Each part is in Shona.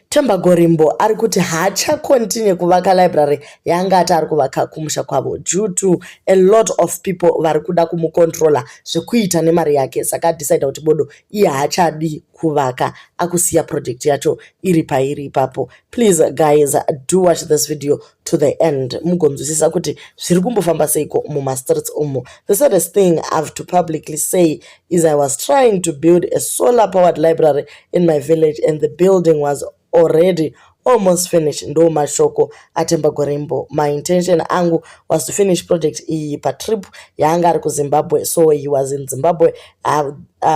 Themba Gorimbo ari kuti hachakontinue kuvaka library yaanga ati ari kuvaka kumusha kwavo due to a lot of people vari kuda kumucontrola zvekuita nemari yake. Saka decide kuti bodo iye haachadi kuvaka akusiya project yacho iri pairi ipapo. Please guys, do watch this video to the end mugonzwisisa kuti zviri kumbofamba seiko mumastreets umo. The saddest thing I have to publicly say is I was trying to build a solar powered library in my village and the building was already almost finished. Ndo mashoko aThemba Gorimbo. My intention angu was to finish project iyi pa trip yaanga ari kuZimbabwe, so he was in Zimbabwe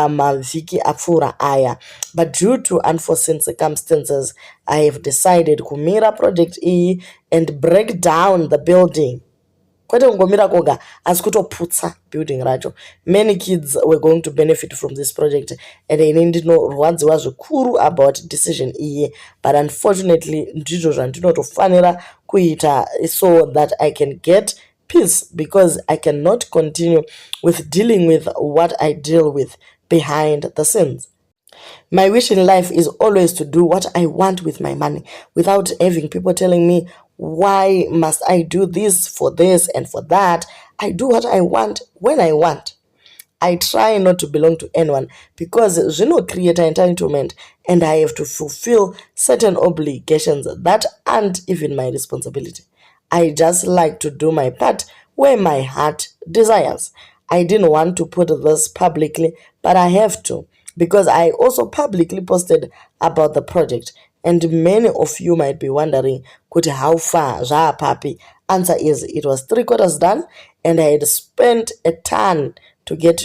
mavhiki apfuura aya, but due to unforeseen circumstances I have decided kumira project iyi and break down the building. Kwete kungomira koga asi kutoputsa building racho. Many kids were going to benefit from this project and I ndinorwadziwa zvikuru about decision iyi, but unfortunately ndizvo zvandinotofanira kuita so that I can get peace, because I cannot continue with dealing with what I deal with behind the scenes. My wish in life is always to do what I want with my money without having people telling me, why must I do this for this and for that? I do what I want when I want. I try not to belong to anyone because zvino create entitlement and I have to fulfill certain obligations that aren't even my responsibility. I just like to do my part where my heart desires. I didn't want to put this publicly, but I have to, because I also publicly posted about the project. And many of you might be wondering, kuti how far papi? Answer is, it was 3/4 done and I had spent a ton to get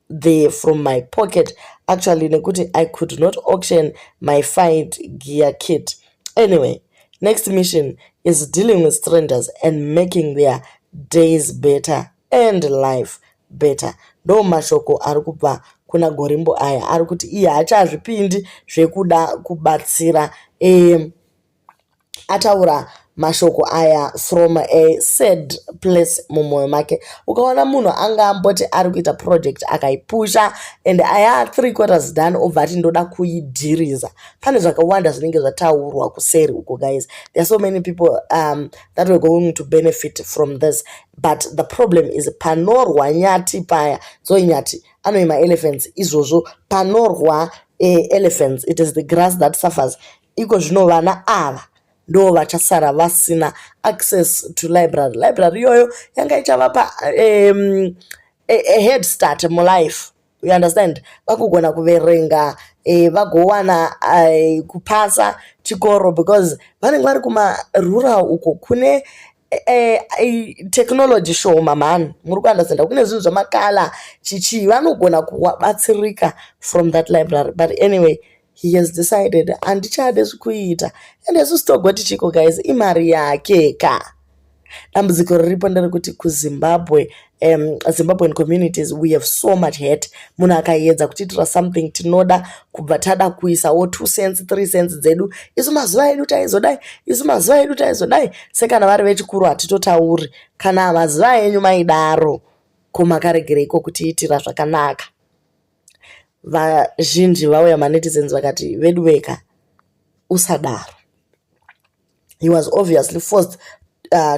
there from my pocket. Actually, nekuti I could not auction my fight gear kit. Anyway, next mission is dealing with strangers and making their days better and life better. Ndo mashoko ari kubva kuna Gorimbo aya ari kuti iye haachazvipindi zvekuda kubatsira. Ataura mashoko aya from a sad place mumwoyo make. Ukaona munhu anga amboti ari kuita project akaipusha and aya 3/4 done obva ati ndoda kuidhiriza. Pane zvakawanda zvinenge zvataurwa kuseri uko guys. There are so many people that were going to benefit from this, but the problem is panorwa nyati paya. So nyati anoima elephants izvozvo panorwa elephants, it is the grass that suffers. Iko zvino vana ava ndo vachasara vasina access to library. Library yoyo yanga ichavapa a head start mu life. You understand? Vakugona kuverenga, vagowana kupasa chikoro, because vanenge vari kuma rural uko kune technology show man. Muri kuunderstand? Kune zvinhu zvamakala chichi vanogona kubatsirika from that library. But anyway, he has decided andichade zvikuita, and ezvistogoti chiko guys imari yake ka. Dambudziko riripo nderekuti kuZimbabwe, Zimbabwean communities, we have so much hate. Munhu akaedza kutiitira something tinoda kubva tada kuisawo 2 cents 3 cents dzedu. Isu mazuva edu taizodai, isu mazuva edu taizodai. Sekana vari vechikuru hatitotauri. Kana mazuva enyu maidaro, komakaregereiko kutiitira zvakanaka. Vazhinji vauya manetizens vakati vedu veka usadaro. He was obviously forced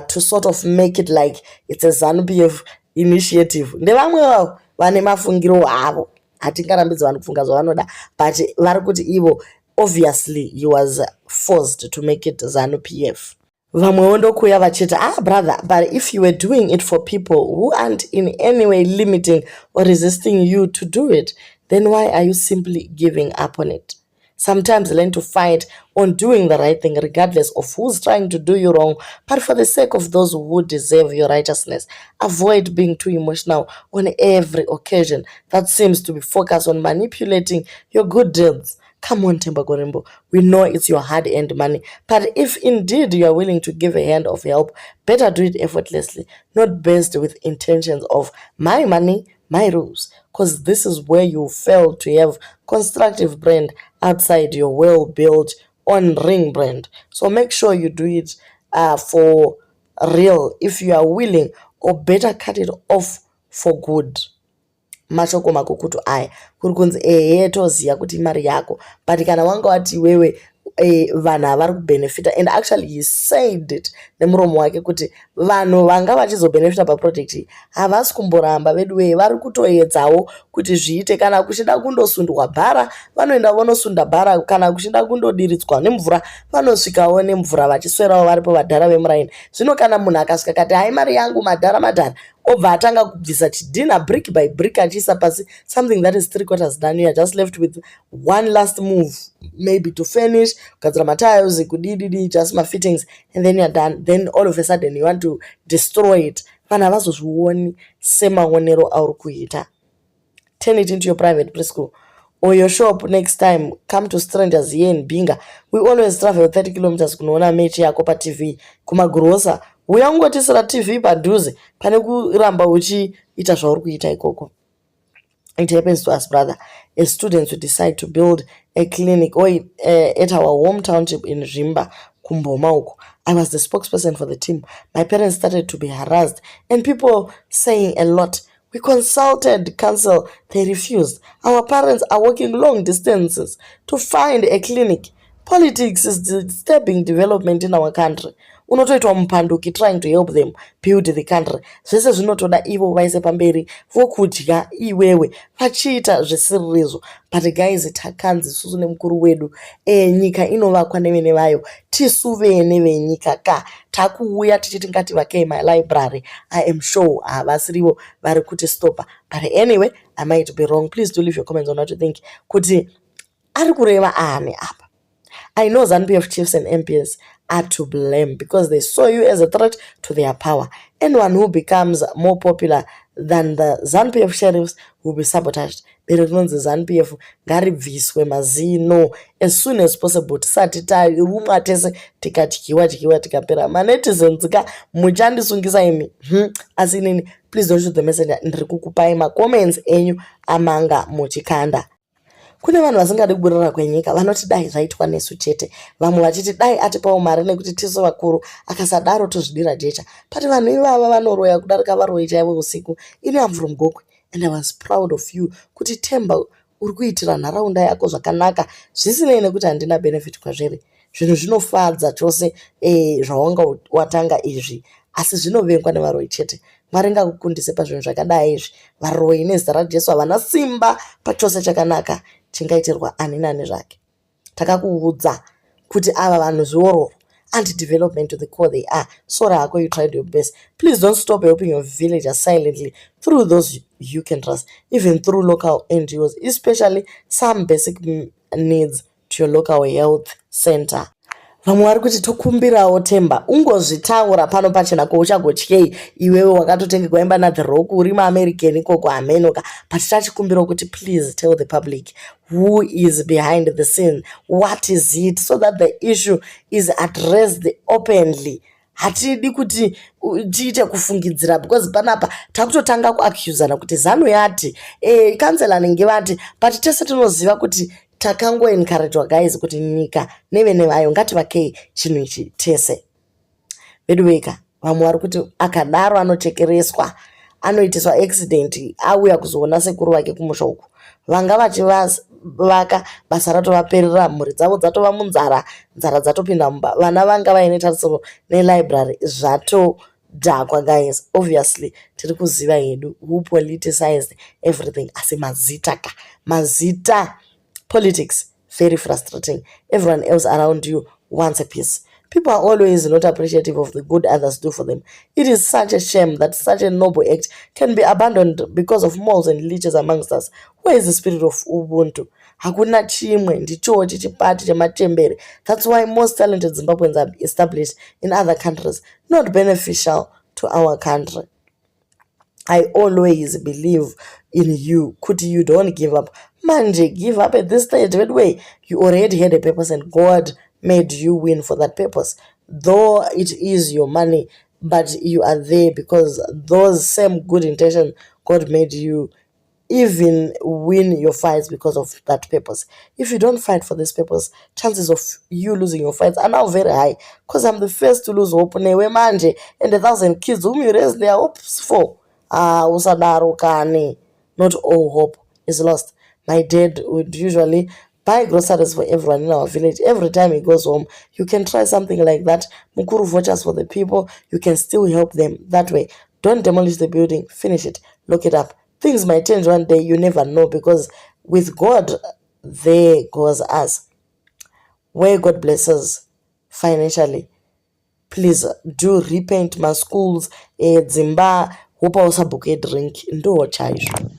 to sort of make it like it's a ZANU-PF initiative. Ndevamwe vavo vane mafungiro avo, hatingarambidzi vanhu kufunga zvavanoda, but vari kuti ivo obviously he was forced to make it ZANU-PF. Vamwewo ndokuya vachiti, brother, but if you were doing it for people who aren't in any way limiting or resisting you to do it, then why are you simply giving up on it? Sometimes learn to fight on doing the right thing regardless of who's trying to do you wrong, but for the sake of those who deserve your righteousness. Avoid being too emotional on every occasion that seems to be focused on manipulating your good deeds. Come on, Themba Gorimbo. We know it's your hard-earned money, but if indeed you are willing to give a hand of help, better do it effortlessly, not based with intentions of my money, my rules, because this is where you fail to have constructive brand outside your well-built on-ring brand. So make sure you do it for real if you are willing, or better cut it off for good. Mashoko makukutu aya kuri kunzi toziya kuti imari yako, but kana wanga wati wewe vanhu havari kubenefita. And actually he said it nemuromo wake kuti vanhu vanga vachizobenefita paproject iyi havasi kumboramba veduwei, vari kutoedzawo kuti zviite. Kana kuchida kundosundwa bhara vanoenda vonosunda bhara, kana kuchida kundodiridzwa nemvura vanosvikawo nemvura vachiswerawo varipo vadhara vemuraini. Zvino kana munhu akasvika kati hai mari yangu madhara obva atanga kubvisa chidhina brick by brick achiisa pasi, something that is 3/4 done, you are just left with one last move, maybe to finish, kugadzira matiles, kudididi, just mafittings, and then you're done. Then all of a sudden you want to destroy it. Vanhu havazozvioni semaonero auri kuita. Turn it into your private preschool or your shop next time. Come to strangers here in Binga. We always travel 30 kilometers kunoona mechi yako pa TV kumagrosa. Uya ungotisira TV padhuze pane kuramba uchiita zvauri kuita ikoko. It happens to us, brother, as students we decide to build a clinic at our home township in Rimba, Kumboma uko. I was the spokesperson for the team. My parents started to be harassed and people saying a lot. We consulted council, they refused. Our parents are walking long distances to find a clinic. Politics is disturbing development in our country. Unotoitwa mupanduki trying to help them build the country. Zvese zvinotoda ivo vaise pamberi vokudya iwewe vachiita zvisiririzvo. But guys, takanzi isusu nemukuru wedu nyika inovakwa nevene vayo, tisu vene venyika ka takuuya tichiti ngativakei my library. I am sure havasirivo vari kuti stopa. But anyway, I might be wrong. Please do leave your comments on what you think. Kuti ari kureva ani apa. I know ZANU-PF chiefs and MPs are to blame because they saw you as a threat to their power. Anyone who becomes more popular than the ZANU-PF sheriffs will be sabotaged. Berekunonzi ZANU-PF ngaribviswe mazino as soon as possible. Tisati tarumwa tese tikatyiwa tikapera. Manetizens ka muchandisungisa imi. Asi nini, please don't shoot the messenger. Ndiri kukupai comments enyu amanga muchikanda. Kune vanhu vasingadi kubudirira kwenyika vanoti dai zvaitwa nesu chete, vamwe vachiti dai atipawo mari nekuti tisu vakuru, akasadaro tozvidira jecha. Pati vanhu ivava vanoroya kudarika varoi chaivo usiku. Ini am from Gokwe and I was proud of you kuti Themba uri kuitira nharaunda yako zvakanaka zvisinei nekuti handina benefit kwazviri. Zvinhu zvinofadza chose zvawanga watanga izvi, asi zvinovengwa nevaroi chete. Mwari ngakukundise pazvinhu zvakadai izvi. Varoi nezita raJesu havana simba pachose chakanaka chingaitirwa ani nani zvake. Takakuudza kuti ava vanhu zviororo, anti-development to the core they are. Sora hako, you tried your best. Please don't stop helping your villagers silently through those you can trust, even through local NGOs, especially some basic needs to your local health center. Vamwe vari kuti tokumbirawo Themba ungozvitaura pano pachena ko uchagotyei iwewe wakatotengekwa imba naThe Rock uri muAmerican ikoko amenoka. But tachikumbirawo kuti please tell the public who is behind the scene, what is it, so that the issue is addressed openly. Hatidi kuti tiite kufungidzira because panapa takutotanga kuaccusana kuti ZANU yati kansela nenge vati, but tese tinoziva kuti takango encourage guys kuti nyika nevene vayo ngativakei chinhu ichi tese. Vedweka vamwe vari kuti akadaro anochekereswa, anoitiswa accident, auya kuzoona sekuru vake kumusha uku, vanga vachivaka basa ratovaperera, mhuri dzavo dzatova munzara, nzara dzatopinda mumba, vana vanga vaine tarisiro nelibrary zvatodhakwa guys. Obviously tiri kuziva hedu who politicized everything, asi mazita. Politics, very frustrating. Everyone else around you wants a piece. People are always not appreciative of the good others do for them. It is such a shame that such a noble act can be abandoned because of moles and leeches amongst us. Where is the spirit of Ubuntu? Hakuna chimwe ndicho chichipati chemachembere. That's why most talented Zimbabweans are established in other countries, not beneficial to our country. I always believe in you. Kuti you don't give up. Manje, give up at this stage. That way, you already had a purpose and God made you win for that purpose. Though it is your money, but you are there because those same good intentions God made you even win your fights because of that purpose. If you don't fight for this purpose, chances of you losing your fights are now very high. Because I'm the first to lose hope newe manje and 1,000 kids whom you raise their hopes for. Usadaro kani. Not all hope is lost. My dad would usually buy groceries for everyone in our village. Every time he goes home, you can try something like that. Mukuru vouchers for the people. You can still help them that way. Don't demolish the building. Finish it. Lock it up. Things might change one day. You never know, because with God, there goes us. Where God blesses financially, please do repaint my schools, dzimba, hopa usabhuke drink, ndo chaizvo.